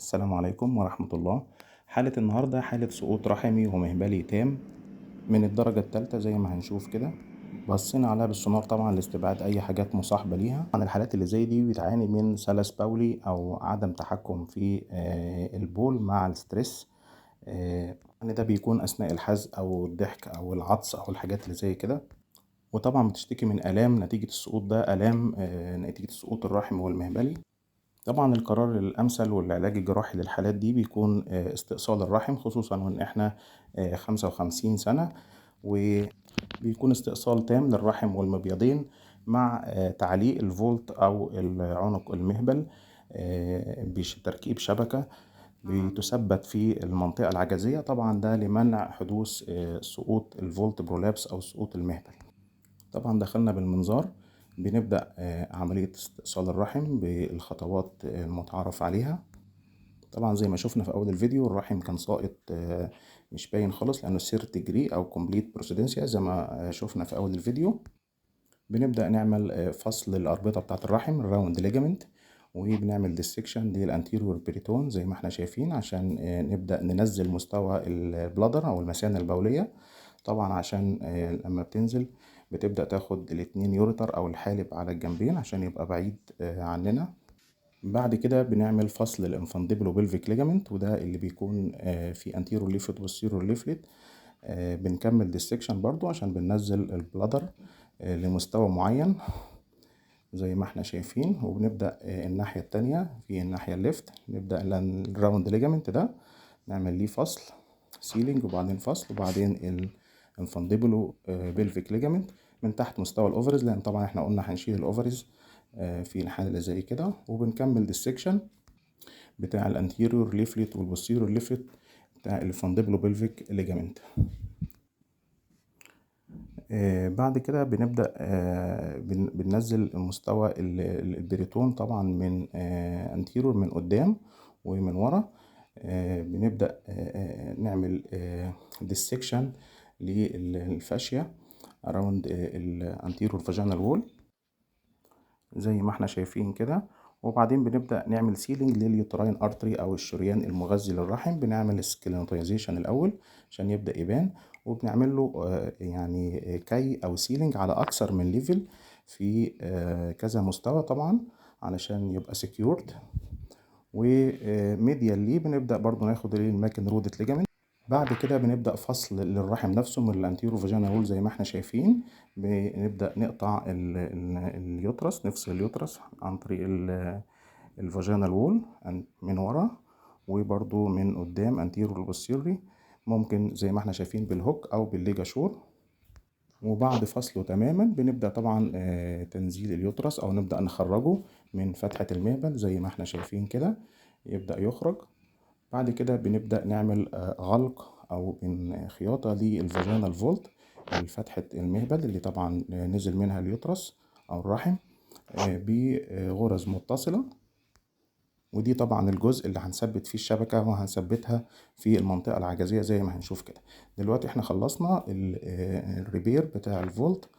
السلام عليكم ورحمة الله. حالة النهاردة حالة سقوط رحمي ومهبلي تام من الدرجة التالتة زي ما هنشوف كده. بصينا عليها بالسونار طبعا لاستبعاد أي حاجات مصاحبة ليها. عن الحالات اللي زي دي بتعاني من سلس بولي أو عدم تحكم في البول مع الستريس. يعني ده بيكون أثناء الحزق أو الضحك أو العطس أو الحاجات اللي زي كده. وطبعا بتشتكي من آلام نتيجة السقوط ده، آلام نتيجة سقوط الرحم والمهبلي. طبعا القرار الأمثل والعلاج الجراحي للحالات دي بيكون استئصال الرحم، خصوصا وإن إحنا 55 سنة، وبيكون استئصال تام للرحم والمبيضين مع تعليق الفولت أو العنق المهبل بتركيب شبكة بتثبت في المنطقة العجزية، طبعا ده لمنع حدوث سقوط الفولت برولابس أو سقوط المهبل. طبعا دخلنا بالمنظار، بنبدأ عملية استئصال الرحم بالخطوات المتعارف عليها. طبعا زي ما شفنا في أول الفيديو الرحم كان ساقط مش باين خالص لأنه سيرت جري أو كومبليت بروسيدنسيا زي ما شفنا في أول الفيديو. بنبدأ نعمل فصل الأربطة بتاعة الرحم الراوند ليجامنت، وبنعمل ديسكشن للانتيريور بريتون زي ما احنا شايفين عشان نبدأ ننزل مستوى البلادر أو المثانة البولية. طبعا عشان لما بتنزل بتبدأ تاخد الاتنين يوريتر أو الحالب على الجنبين عشان يبقى بعيد عننا. بعد كده بنعمل فصل الانفانديبلو بلفيك ليجامنت، وده اللي بيكون في انتيرور ليفلت والسيرور ليفلت. بنكمل ديسكشن برضو عشان بننزل البلادر لمستوى معين زي ما احنا شايفين. وبنبدأ الناحية التانية في الناحية الليفت نبدأ الراوند ليجامنت ده نعمل ليه فصل سيلينج وبعدين فصل، وبعدين الانفانديبلو بلفيك ليجامنت من تحت مستوى الاوفرز، لان طبعا احنا قلنا هنشيل الاوفرز في الحالة اللي زي كده. وبنكمل ديسكشن بتاع الانتيريور ليفلت والبوستيريور ليفلت بتاع الانفانديبلو بلفيك ليجامنت. بعد كده بنبدأ بننزل مستوى البريتون طبعا من انتيرور من قدام ومن ورا. بنبدأ نعمل ديسكشن للفاشية around الانتيرور فاجينال وول زي ما احنا شايفين كده. وبعدين بنبدأ نعمل سيلينج لليوتراين ارتري او الشريان المغذي للرحم. بنعمل سكلينوتايزيشن الاول عشان يبدأ يبان، وبنعمل له يعني كي او سيلينج على اكثر من ليفل في كذا مستوى طبعا علشان يبقى سكيورد. وميديال ليه بنبدأ برضو ناخد الماكن رودت ليجامنت. بعد كده بنبدأ فصل للرحم نفسه من الانتيرو فاجينال وول زي ما احنا شايفين. بنبدأ نقطع اليوترس، نفصل اليوترس عن طريق الفاجينال وول من ورا وبرضو من قدام انتيرو وبوستيرلي، ممكن زي ما احنا شايفين بالهوك او بالليجاشور. وبعد فصله تماما بنبدأ طبعا تنزيل اليوترس او نبدأ نخرجه من فتحة المهبل زي ما احنا شايفين كده يبدأ يخرج. بعد كده بنبدأ نعمل غلق أو خياطة للفاجينال فولت لفتحة المهبل اللي طبعا نزل منها اليوترس أو الرحم بغرز متصلة. ودي طبعا الجزء اللي هنثبت فيه الشبكة وهنثبتها في المنطقة العجزية زي ما هنشوف كده. دلوقتي احنا خلصنا الريبير بتاع الفولت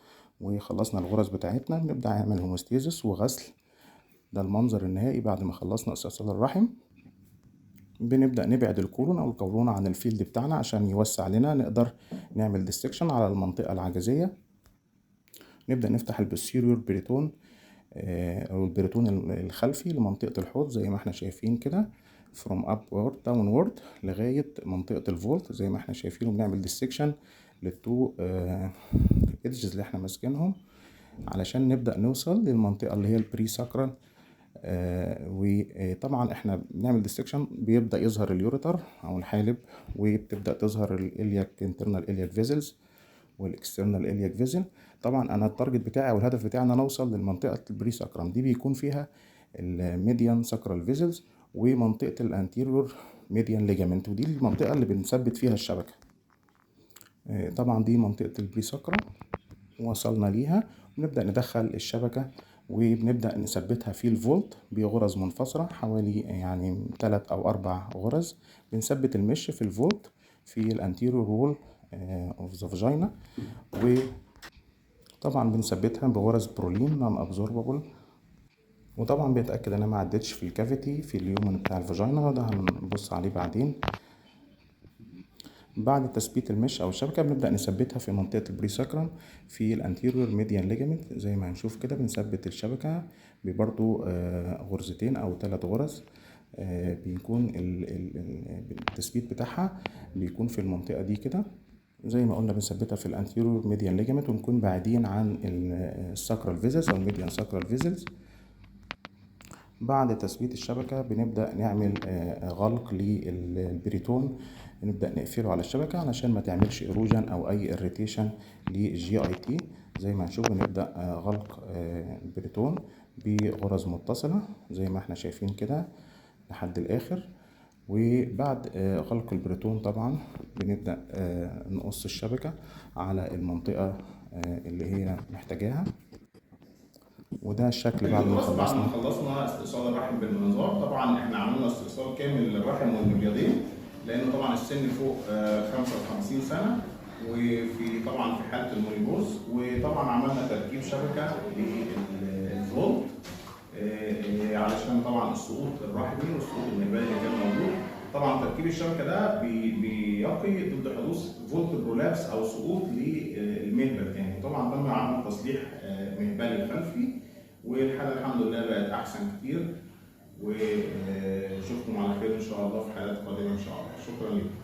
وخلصنا الغرز بتاعتنا. بنبدأ نعمل هوموستيزس وغسل. ده المنظر النهائي بعد ما خلصنا استئصال الرحم. بنبدأ نبعد الكولون أو القولون عن الفيلد بتاعنا عشان يوسع لنا، نقدر نعمل ديستكشن على المنطقة العجزية. نبدأ نفتح البوستيريور بريتون أو البريتون الخلفي لمنطقة الحوض زي ما احنا شايفين كده from upward downward لغاية منطقة الفولت زي ما احنا شايفين. وبنعمل ديستكشن للتو ايدجز اللي احنا ماسكينهم علشان نبدأ نوصل للمنطقة اللي هي البري ساكرال. وطبعا احنا بنعمل ديستكشن بيبدأ يظهر اليوريتر او الحالب، وبتبدأ تظهر الالياك انترنال الياك فيزلز والاكسترنال الياك فيزل. طبعا انا التارجت بتاعي او الهدف بتاعي ان انا اوصل للمنطقة البري ساكرام دي بيكون فيها الميديان ساكرال فيزلز ومنطقة الانتيريور ميديان ليجامنت، ودي المنطقة اللي بنثبت فيها الشبكة. طبعا دي منطقة البري ساكرام وصلنا ليها. بنبدأ ندخل الشبكة وبنبدأ نثبتها في الفولت بغرز منفصلة حوالي يعني 3 أو 4 غرز. بنثبت المش في الفولت في الانتيريور وول اوف ذا فاجينا، وطبعا بنثبتها بغرز برولين نون ابزوربابل وطبعا بيتأكد ان انا ما عدتش في الكافيتي في اليومن بتاع الفاجينا، ده هنبص عليه بعدين. بعد تثبيت المش او الشبكه بنبدا نثبتها في منطقه البريساكرم في الانتيريور ميديان ليجامنت. زي ما هنشوف كده بنثبت الشبكه ببرضو غرزتين او 3 غرز. بيكون التثبيت بتاعها بيكون في المنطقه دي كده. زي ما قلنا بنثبتها في الانتيريور ميديان ليجامنت، ونكون بعيدين عن الساكرال فيزلز او الميديان ساكرال فيزلز. بعد تثبيت الشبكة بنبدأ نعمل غلق للبريتون، نبدأ نقفله على الشبكة علشان ما تعملش ايروجن او اي اريتيشن للجي اي تي. زي ما هنشوف بنبدأ غلق البريتون بغرز متصلة زي ما احنا شايفين كده لحد الاخر. وبعد غلق البريتون طبعا بنبدأ نقص الشبكة على المنطقة اللي هي محتاجاها. وده الشكل بعد ما خلصنا. خلصنا استئصال الرحم بالمنظار. طبعا احنا عملنا استئصال كامل للرحم والمبيضين، لان طبعا السن فوق 55 سنه، وفي طبعا في حاله المونيبوز. وطبعا عملنا تركيب شبكه للفولت علشان طبعا السقوط الرحمي والسقوط المهبلي اللي كان موجود. طبعا تركيب الشبكه ده بيقي ضد حدوث فولت برولابس او سقوط للمهبل تاني. طبعا تم عمل تصليح مهبلي خلفي، والحاله الحمد لله بقت احسن كتير. ونشوفكم على خير ان شاء الله في حالات قادمه ان شاء الله. شكرا لكم.